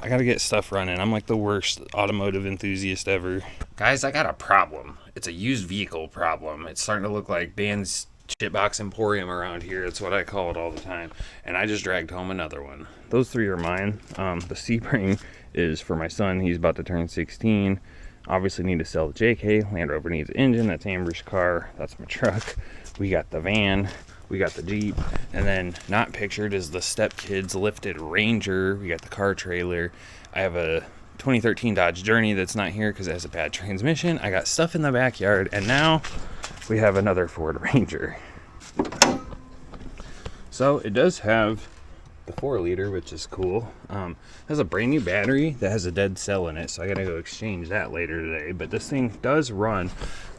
I gotta get stuff running. I'm like the worst automotive enthusiast ever. Guys, I got a problem. It's a used vehicle problem. It's starting to look like Dan's shitbox Emporium around here. It's what I call it all the time. And I just dragged home another one. Those three are mine. The Sebring is for my son. He's about to turn 16. Obviously need to sell the JK. Land Rover needs an engine. That's Amber's car. That's my truck. We got the van. We got the Jeep. And then not pictured is the stepkids lifted Ranger. We got the car trailer. I have a 2013 Dodge Journey that's not here because it has a bad transmission. I got stuff in the backyard. And now we have another Ford Ranger. So it does have the 4-liter, which is cool. It has a brand new battery that has a dead cell in it, so I gotta go exchange that later today. But this thing does run,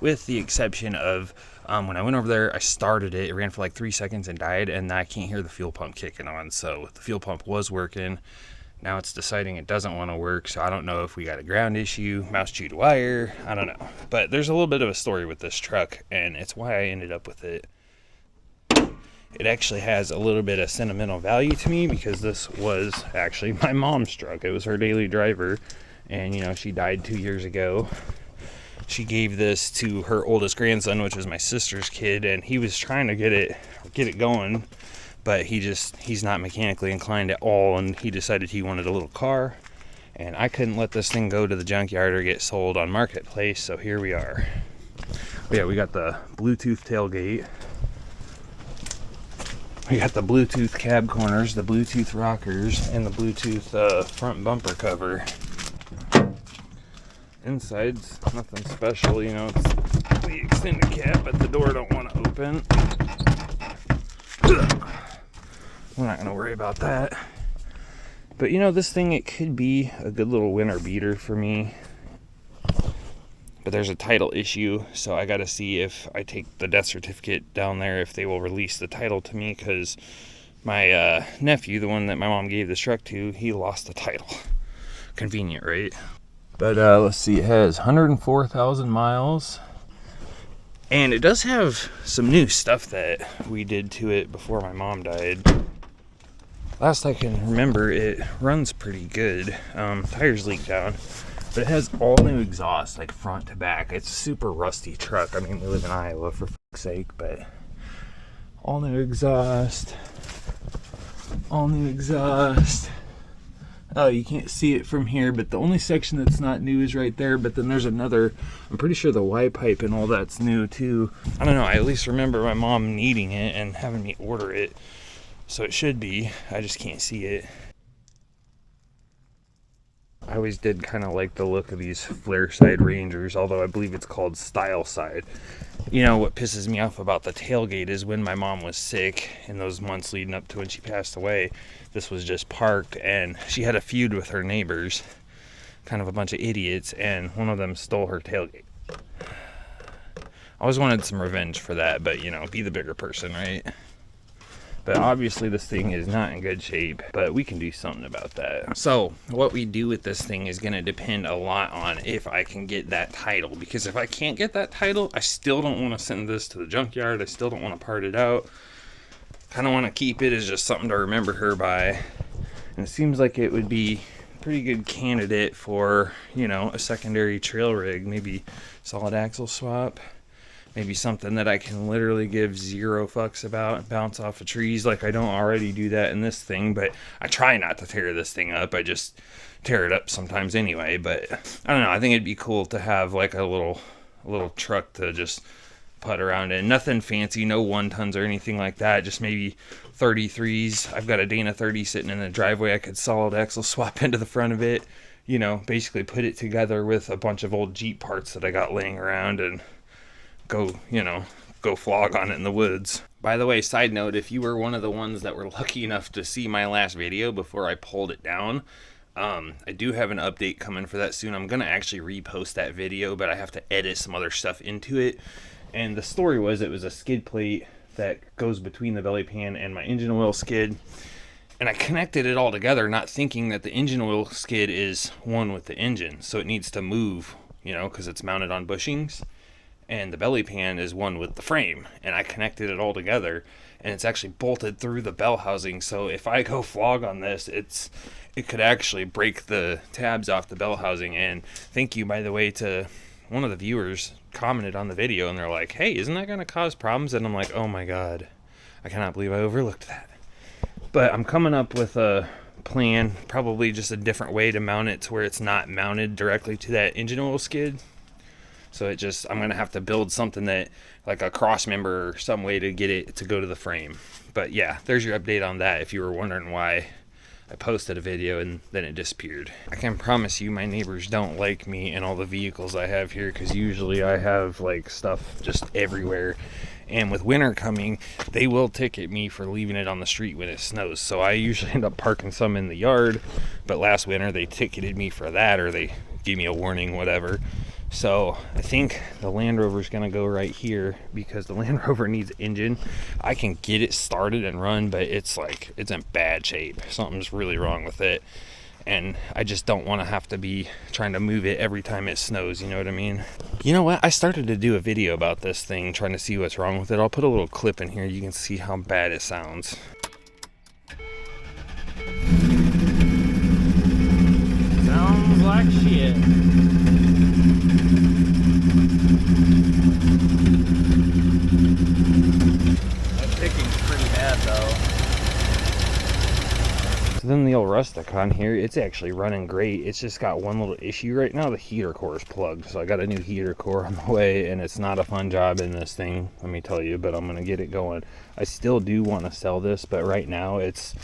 with the exception of when I went over there, I started it. It ran for like 3 seconds and died, and I can't hear the fuel pump kicking on. So the fuel pump was working. Now it's deciding it doesn't want to work, so I don't know if we got a ground issue, mouse chewed wire, I don't know. But there's a little bit of a story with this truck, and it's why I ended up with it. It actually has a little bit of sentimental value to me because this was actually my mom's truck. It was her daily driver, and you know, she died 2 years ago. She gave this to her oldest grandson, which was my sister's kid, and he was trying to get it going, but he's not mechanically inclined at all, and he decided he wanted a little car, and I couldn't let this thing go to the junkyard or get sold on Marketplace, so here we are. But yeah, we got the Bluetooth tailgate. We got the Bluetooth cab corners, the Bluetooth rockers, and the Bluetooth front bumper cover. Inside's nothing special, you know, it's the extended cab, but the door don't want to open. We're not going to worry about that. But you know, this thing, it could be a good little winter beater for me. But there's a title issue, so I gotta see if I take the death certificate down there, if they will release the title to me, because my nephew, the one that my mom gave this truck to, he lost the title. Convenient, right? But let's see, it has 104,000 miles. And it does have some new stuff that we did to it before my mom died. Last I can remember, it runs pretty good. Tires leak down. But it has all new exhaust, like front to back. It's a super rusty truck. I mean, we live in Iowa, for fuck's sake, but all new exhaust. All new exhaust. Oh, you can't see it from here, but the only section that's not new is right there. But then there's another, I'm pretty sure the Y pipe and all that's new too. I don't know, I at least remember my mom needing it and having me order it. So it should be, I just can't see it. I always did kind of like the look of these flare side Rangers, although I believe it's called style side. You know, what pisses me off about the tailgate is when my mom was sick in those months leading up to when she passed away, this was just parked, and she had a feud with her neighbors, kind of a bunch of idiots, and one of them stole her tailgate. I always wanted some revenge for that, but you know, be the bigger person, right? But obviously this thing is not in good shape, but we can do something about that. So what we do with this thing is going to depend a lot on if I can get that title. Because if I can't get that title, I still don't want to send this to the junkyard. I still don't want to part it out. Kind of want to keep it as just something to remember her by. And it seems like it would be a pretty good candidate for, you know, a secondary trail rig. Maybe solid axle swap. Maybe something that I can literally give zero fucks about and bounce off of trees, like I don't already do that in this thing. But I try not to tear this thing up. I just tear it up sometimes anyway. But I don't know. I think it'd be cool to have like a little truck to just putt around in. Nothing fancy, no 1-tons or anything like that. Just maybe 33s. I've got a Dana 30 sitting in the driveway. I could solid axle swap into the front of it. You know, basically put it together with a bunch of old Jeep parts that I got laying around and go flog on it in the woods. By the way, side note, if you were one of the ones that were lucky enough to see my last video before I pulled it down, I do have an update coming for that soon. I'm going to actually repost that video, but I have to edit some other stuff into it. And the story was, it was a skid plate that goes between the belly pan and my engine oil skid. And I connected it all together, not thinking that the engine oil skid is one with the engine. So it needs to move, you know, because it's mounted on bushings. And the belly pan is one with the frame, and I connected it all together, and it's actually bolted through the bell housing. So if I go flog on this, it's it could actually break the tabs off the bell housing. And thank you, by the way, to one of the viewers commented on the video, and they're like, hey, isn't that going to cause problems? And I'm like, oh my god, I cannot believe I overlooked that. But I'm coming up with a plan, probably just a different way to mount it to where it's not mounted directly to that engine oil skid. So I'm going to have to build something that, like a cross member or some way to get it to go to the frame. But yeah, there's your update on that if you were wondering why I posted a video and then it disappeared. I can promise you my neighbors don't like me and all the vehicles I have here, because usually I have like stuff just everywhere. And with winter coming, they will ticket me for leaving it on the street when it snows. So I usually end up parking some in the yard. But last winter they ticketed me for that, or they gave me a warning, whatever. So I think the Land Rover is going to go right here, because the Land Rover needs engine. I can get it started and run, but it's in bad shape. Something's really wrong with it. And I just don't want to have to be trying to move it every time it snows, you know what I mean? You know what? I started to do a video about this thing, trying to see what's wrong with it. I'll put a little clip in here. You can see how bad it sounds. Sounds like shit. That picking's pretty bad though. So then the old Rusticon here, it's actually running great. It's just got one little issue right now. The heater core is plugged. So I got a new heater core on the way, and it's not a fun job in this thing, let me tell you, but I'm going to get it going. I still do want to sell this, but right now it's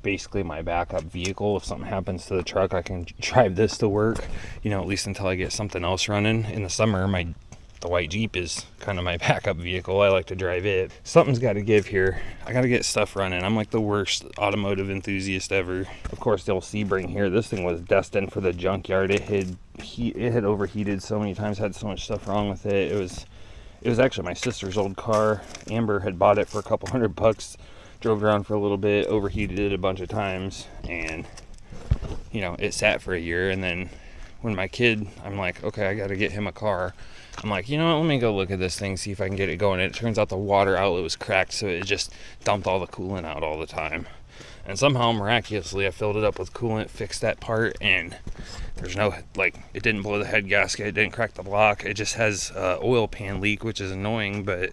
basically my backup vehicle. If something happens to the truck, I can drive this to work, you know, at least until I get something else running. In the summer, the white Jeep is kind of my backup vehicle. I like to drive it. Something's got to give here. I got to get stuff running. I'm like the worst automotive enthusiast ever. Of course, the old Sebring here, this thing was destined for the junkyard. It had overheated so many times, had so much stuff wrong with it. It was actually my sister's old car. Amber had bought it for a couple $100, drove around for a little bit, overheated it a bunch of times, and you know, it sat for a year. And then when my kid, I'm like, okay, I got to get him a car. I'm like, you know what, let me go look at this thing, see if I can get it going. And it turns out the water outlet was cracked, so it just dumped all the coolant out all the time. And somehow, miraculously, I filled it up with coolant, fixed that part, and there's no, it didn't blow the head gasket, it didn't crack the block. It just has oil pan leak, which is annoying, but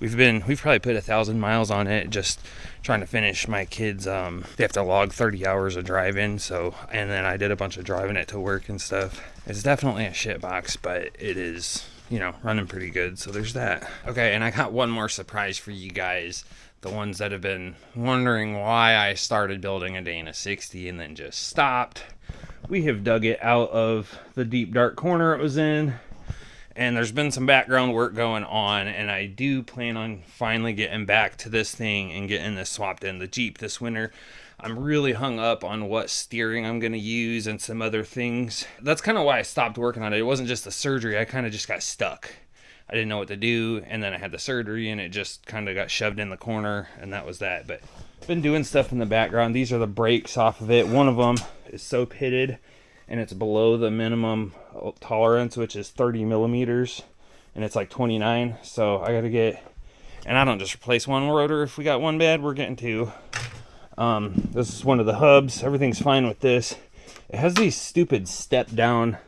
we've probably put 1,000 miles on it, just trying to finish my kids. They have to log 30 hours of driving, and then I did a bunch of driving it to work and stuff. It's definitely a shit box, but it is, you know, running pretty good. So there's that. Okay, and I got one more surprise for you guys, the ones that have been wondering why I started building a Dana 60 and then just stopped. We have dug it out of the deep dark corner it was in, and there's been some background work going on, and I do plan on finally getting back to this thing and getting this swapped in. The Jeep this winter, I'm really hung up on what steering I'm going to use and some other things. That's kind of why I stopped working on it. It wasn't just the surgery. I kind of just got stuck. I didn't know what to do, and then I had the surgery, and it just kind of got shoved in the corner, and that was that. But I've been doing stuff in the background. These are the brakes off of it. One of them is so pitted, and it's below the minimum tolerance, which is 30 millimeters, and it's like 29. So I got to get, and I don't just replace one rotor. If we got one bad, we're getting two. This is one of the hubs. Everything's fine with this. It has these stupid step down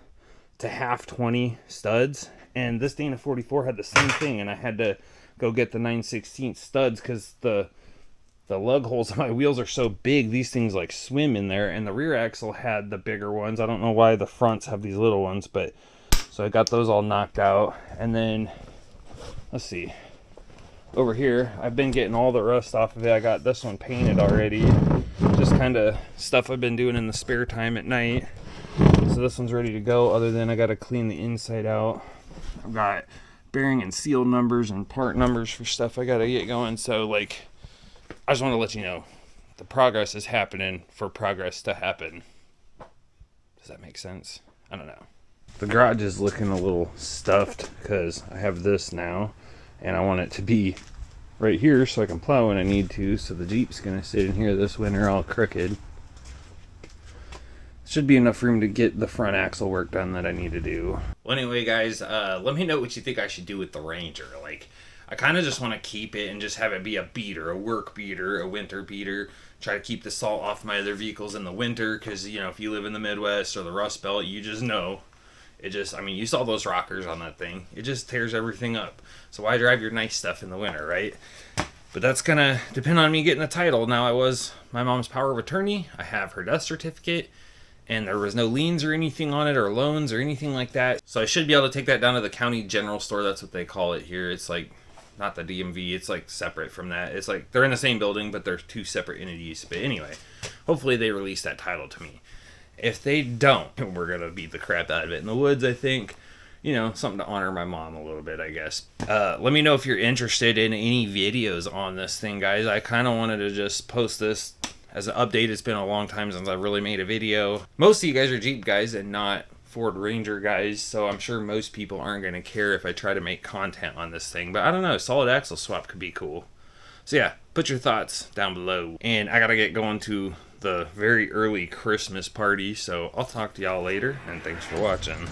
to half 20 studs, and this Dana 44 had the same thing, and I had to go get the 9/16 studs because the lug holes on my wheels are so big, these things like swim in there, and the rear axle had the bigger ones. I don't know why the fronts have these little ones, but so I got those all knocked out. And then let's see, over here I've been getting all the rust off of it. I got this one painted already, just kind of stuff I've been doing in the spare time at night. So this one's ready to go, other than I got to clean the inside out. I've got bearing and seal numbers and part numbers for stuff I got to get going. So like, I just want to let you know the progress is happening for progress to happen. Does that make sense? I don't know. The garage is looking a little stuffed because I have this now, and I want it to be right here so I can plow when I need to. So the Jeep's going to sit in here this winter all crooked. Should be enough room to get the front axle work done that I need to do. Well, anyway, guys, let me know what you think I should do with the Ranger. Like, I kind of just want to keep it and just have it be a beater, a work beater, a winter beater. Try to keep the salt off my other vehicles in the winter because, you know, if you live in the Midwest or the Rust Belt, you just know. It just, I mean, you saw those rockers on that thing. It just tears everything up. So why drive your nice stuff in the winter, right? But that's going to depend on me getting the title. Now, I was my mom's power of attorney. I have her death certificate. And there was no liens or anything on it or loans or anything like that. So I should be able to take that down to the county general store. That's what they call it here. It's like, not the DMV. It's like separate from that. It's like they're in the same building, but they're two separate entities. But anyway, hopefully they release that title to me. If they don't, we're going to beat the crap out of it in the woods, I think. You know, something to honor my mom a little bit, I guess. Let me know if you're interested in any videos on this thing, guys. I kind of wanted to just post this as an update. It's been a long time since I really made a video. Most of you guys are Jeep guys and not Ford Ranger guys, so I'm sure most people aren't going to care if I try to make content on this thing. But I don't know, solid axle swap could be cool. So yeah, put your thoughts down below. And I got to get going to the very early Christmas party, so I'll talk to y'all later, and thanks for watching.